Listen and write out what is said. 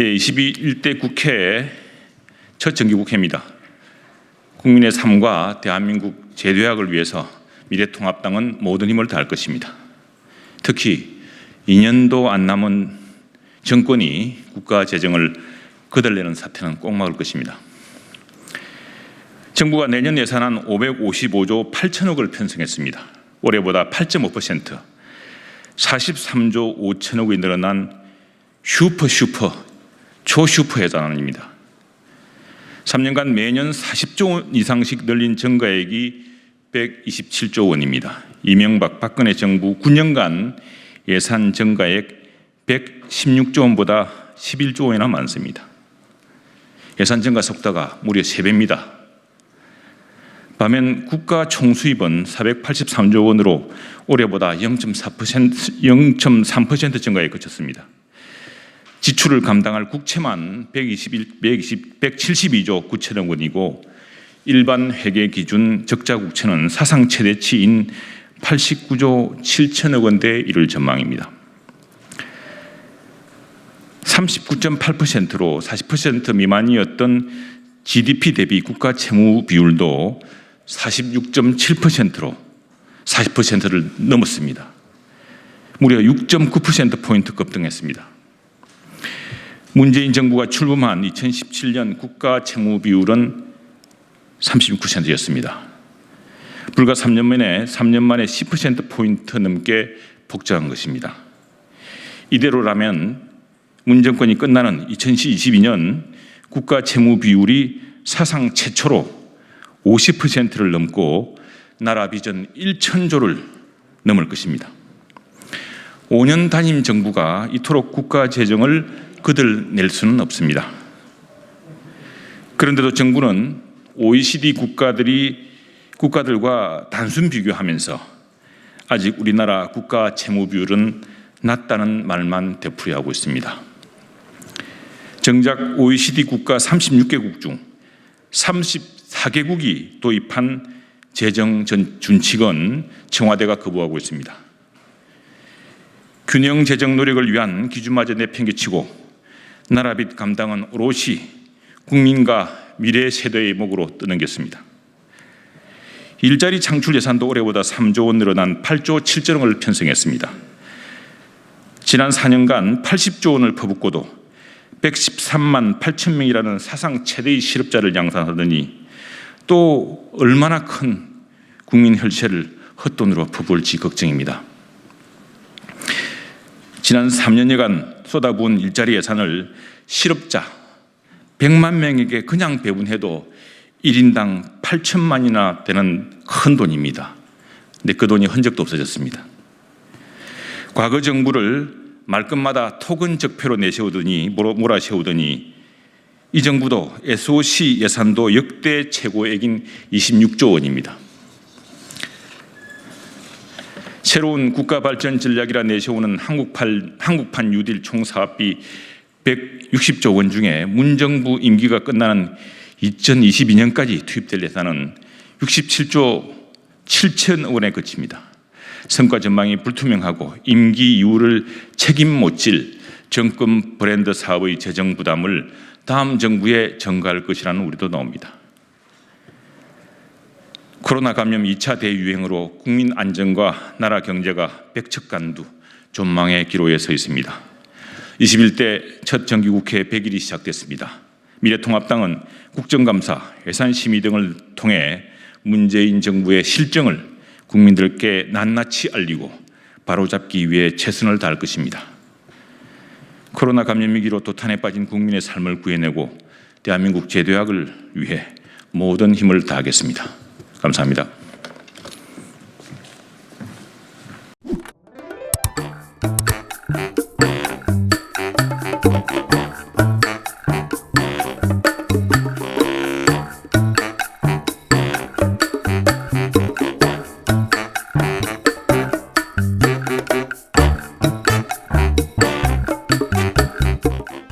제21대 국회의 첫 정기국회입니다. 국민의 삶과 대한민국 재도약을 위해서 미래통합당은 모든 힘을 다할 것입니다. 특히 2년도 안 남은 정권이 국가 재정을 거덜내는 사태는 꼭 막을 것입니다. 정부가 내년 예산안 555조 8천억을 편성했습니다. 올해보다 8.5%, 43조 5천억이 늘어난 초슈퍼 예산안입니다. 3년간 매년 40조 원 이상씩 늘린 정가액이 127조 원입니다. 이명박 박근혜 정부 9년간 예산 정가액 116조 원보다 11조 원이나 많습니다. 예산 정가 속도가 무려 3배입니다. 반면 국가 총수입은 483조 원으로 올해보다 0.3% 증가에 그쳤습니다. 지출을 감당할 국채만 172조 9천억 원이고 일반 회계 기준 적자 국채는 사상 최대치인 89조 7천억 원대에 이를 전망입니다. 39.8%로 40% 미만이었던 GDP 대비 국가 채무 비율도 46.7%로 40%를 넘었습니다. 무려 6.9%포인트 급등했습니다. 문재인 정부가 출범한 2017년 국가 채무 비율은 36%였습니다. 불과 3년 만에 10%포인트 넘게 복잡한 것입니다. 이대로라면 문 정권이 끝나는 2022년 국가 채무 비율이 사상 최초로 50%를 넘고 나라 비전 1,000조를 넘을 것입니다. 5년 단임 정부가 이토록 국가 재정을 거덜낼 수는 없습니다. 그런데도 정부는 OECD 국가들과 단순 비교하면서 아직 우리나라 국가 채무 비율은 낮다는 말만 되풀이하고 있습니다. 정작 OECD 국가 36개국 중 34개국이 도입한 재정 준칙은 청와대가 거부하고 있습니다. 균형 재정 노력을 위한 기준마저 내팽개치고 나라 빚 감당은 오롯이 국민과 미래 세대의 몫으로 떠넘겼습니다. 일자리 창출 예산도 올해보다 3조 원 늘어난 8조 7천억 원을 편성했습니다. 지난 4년간 80조 원을 퍼붓고도 113만 8천 명이라는 사상 최대의 실업자를 양산하더니 또 얼마나 큰 국민 혈세를 헛돈으로 퍼부을지 걱정입니다. 지난 3년여간 쏟아부은 일자리 예산을 실업자 100만 명에게 그냥 배분해도 1인당 8천만이나 되는 큰 돈입니다. 근데 그 돈이 흔적도 없어졌습니다. 과거 정부를 말끝마다 토건적폐로 몰아세우더니 이 정부도 SOC 예산도 역대 최고액인 26조 원입니다. 새로운 국가발전 전략이라 내세우는 한국판 뉴딜 총사업비 160조 원 중에 문 정부 임기가 끝나는 2022년까지 투입될 예산은 67조 7천억 원에 그칩니다. 성과 전망이 불투명하고 임기 이후를 책임 못 질 정권 브랜드 사업의 재정 부담을 다음 정부에 전가할 것이라는 우려도 나옵니다. 코로나 감염 2차 대유행으로 국민 안전과 나라 경제가 백척간두 존망의 기로에 서 있습니다. 21대 첫 정기국회 100일이 시작됐습니다. 미래통합당은 국정감사, 예산심의 등을 통해 문재인 정부의 실정을 국민들께 낱낱이 알리고 바로잡기 위해 최선을 다할 것입니다. 코로나 감염 위기로 도탄에 빠진 국민의 삶을 구해내고 대한민국 재도약을 위해 모든 힘을 다하겠습니다. 감사합니다.